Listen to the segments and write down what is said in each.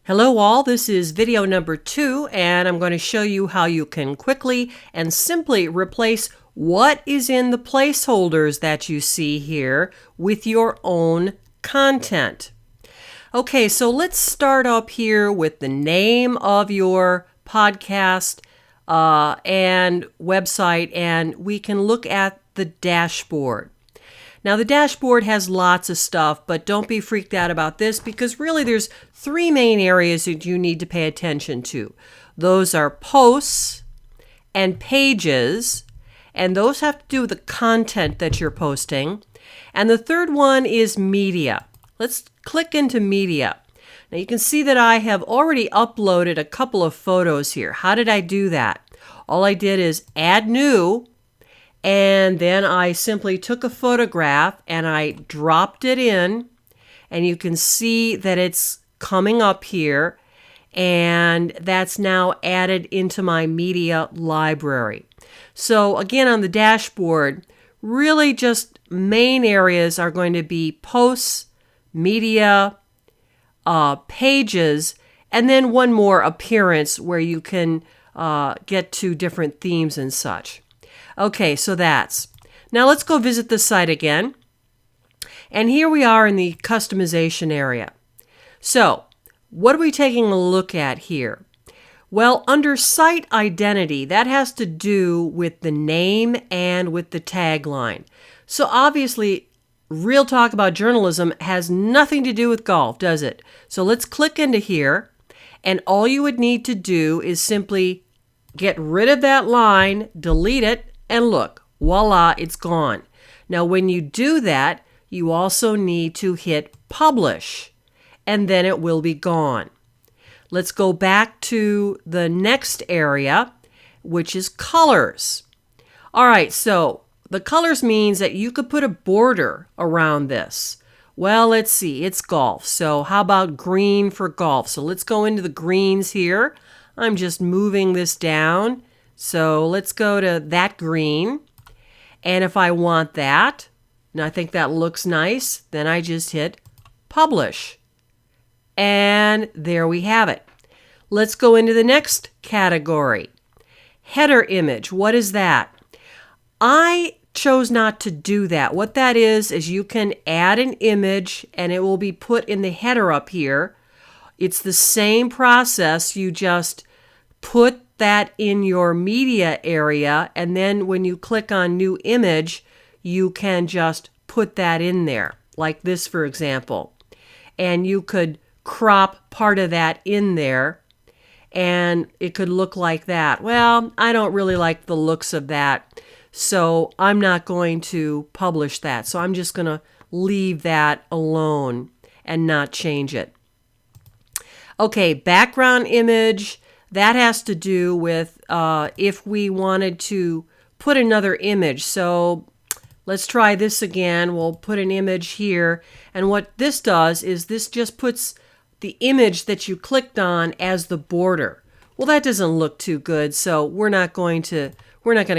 Hello all, this is video number 2 and I'm going to show you how you can quickly and simply replace what is in the placeholders that you see here with your own content. Okay, so let's start up here with the name of your podcast and website, and we can look at the dashboard. Now the dashboard has lots of stuff, but don't be freaked out about this because really there's 3 main areas that you need to pay attention to. Those are posts and pages, and those have to do with the content that you're posting. And the third one is media. Let's click into media. Now you can see that I have already uploaded a couple of photos here. How did I do that? All I did is add new, and then I simply took a photograph and I dropped it in, and you can see that it's coming up here, and that's now added into my media library. So again, on the dashboard, really just main areas are going to be posts, media, pages, and then one more appearance where you can get to different themes and such. Okay, so that's. Now let's go visit the site again. And here we are in the customization area. So, what are we taking a look at here? Well, under site identity, that has to do with the name and with the tagline. So obviously, Real Talk About Journalism has nothing to do with golf, does it? So let's click into here, and all you would need to do is simply get rid of that line, delete it, and look, voila, it's gone. Now, when you do that, you also need to hit publish, and then it will be gone. Let's go back to the next area, which is colors. All right, so the colors means that you could put a border around this. Well, let's see, it's golf. So how about green for golf? So let's go into the greens here. I'm just moving this down. So let's go to that green. And if I want that, and I think that looks nice, then I just hit publish. And there we have it. Let's go into the next category. Header image. What is that? I chose not to do that. What that is you can add an image and it will be put in the header up here. It's the same process. You just put that in your media area, and then when you click on new image, you can just put that in there, like this, for example. And you could crop part of that in there, and it could look like that. Well, I don't really like the looks of that, so I'm not going to publish that. So I'm just going to leave that alone and not change it. Okay, background image. That has to do with if we wanted to put another image. So let's try this again. We'll put an image here. And what this does is this just puts the image that you clicked on as the border. Well, that doesn't look too good, so we're not going to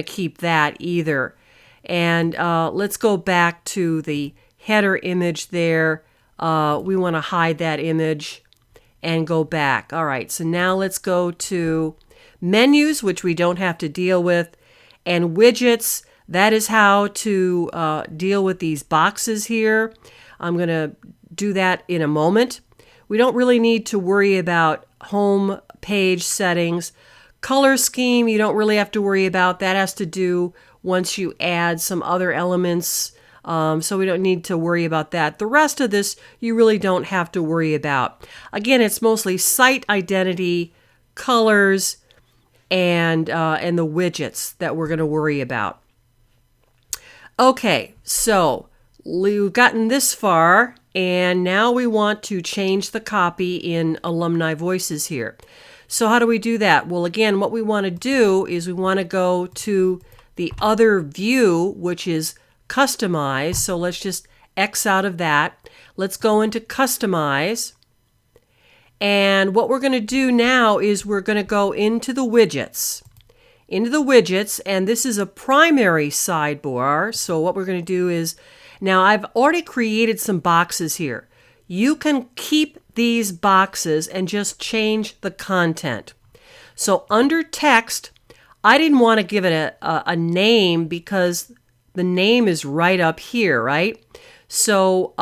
keep that either. And let's go back to the header image there. We want to hide that image and go back. All right, so now let's go to menus, which we don't have to deal with, and widgets. That is how to deal with these boxes here. I'm going to do that in a moment. We don't really need to worry about home page settings. Color scheme, you don't really have to worry about. That has to do once you add some other elements. So we don't need to worry about that. The rest of this, you really don't have to worry about. Again, it's mostly site identity, colors, and the widgets that we're going to worry about. Okay, so we've gotten this far, and now we want to change the copy in Alumni Voices here. So how do we do that? Well, again, what we want to do is we want to go to the other view, which is Customize. So let's just X out of that. Let's go into Customize. And what we're going to do now is we're going to go into the widgets. And this is a primary sidebar. So what we're going to do is, now I've already created some boxes here. you can keep these boxes and just change the content. So under text, I didn't want to give it a name because the name is right up here, right? So,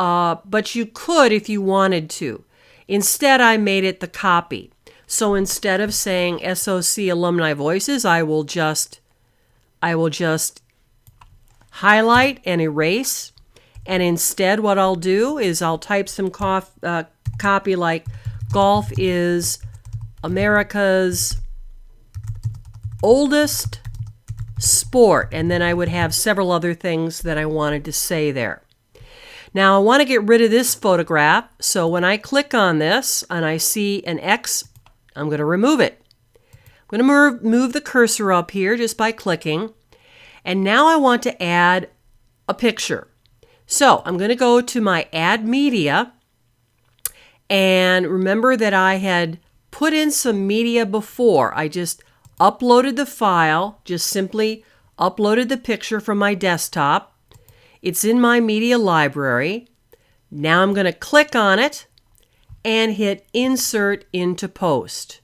but you could if you wanted to. Instead, I made it the copy. So instead of saying SOC Alumni Voices, I will just highlight and erase. And instead, what I'll do is I'll type some copy like golf is America's oldest sport. And then I would have several other things that I wanted to say there. Now, I want to get rid of this photograph. So when I click on this and I see an X, I'm going to remove it. I'm going to move the cursor up here just by clicking. And now I want to add a picture. So I'm going to go to my Add Media. And remember that I had put in some media before. I just uploaded the file, just simply uploaded the picture from my desktop. It's in my media library. Now I'm going to click on it and hit Insert into Post.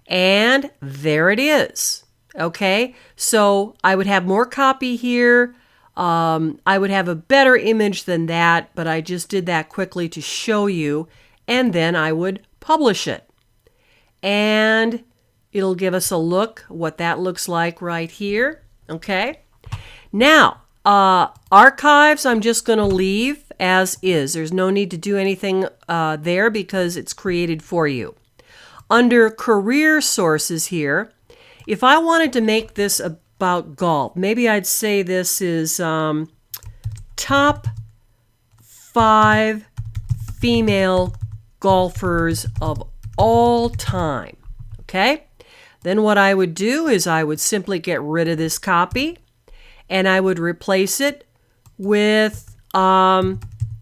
And there it is. Okay, so I would have more copy here. I would have a better image than that, but I just did that quickly to show you. And then I would publish it. And it'll give us a look what that looks like right here. Okay, now archives I'm just going to leave as is. There's no need to do anything there because it's created for you. Under career sources here, if I wanted to make this about golf, maybe I'd say this is top 5 female golfers of all time. Okay? Then what I would do is I would simply get rid of this copy and I would replace it with the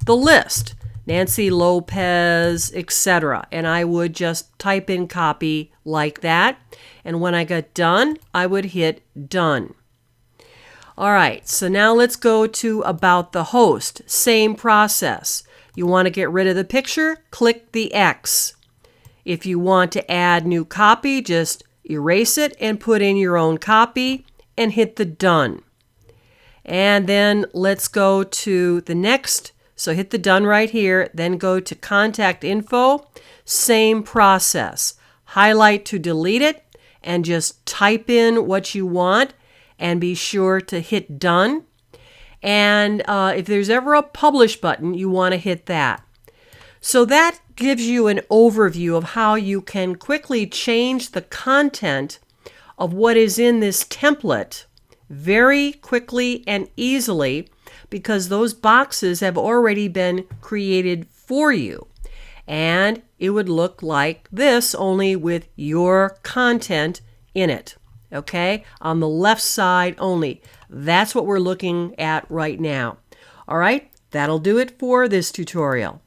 list. Nancy Lopez, etc. And I would just type in copy like that. And when I got done, I would hit done. All right, so now let's go to about the host. Same process. You want to get rid of the picture? Click the X. If you want to add new copy, just erase it and put in your own copy and hit the done. And then let's go to the next. So hit the done right here, then go to contact info, same process. Highlight to delete it and just type in what you want and be sure to hit done. And if there's ever a publish button, you want to hit that. So that gives you an overview of how you can quickly change the content of what is in this template very quickly and easily, because those boxes have already been created for you. And it would look like this, only with your content in it. Okay? On the left side only. That's what we're looking at right now. All right? That'll do it for this tutorial.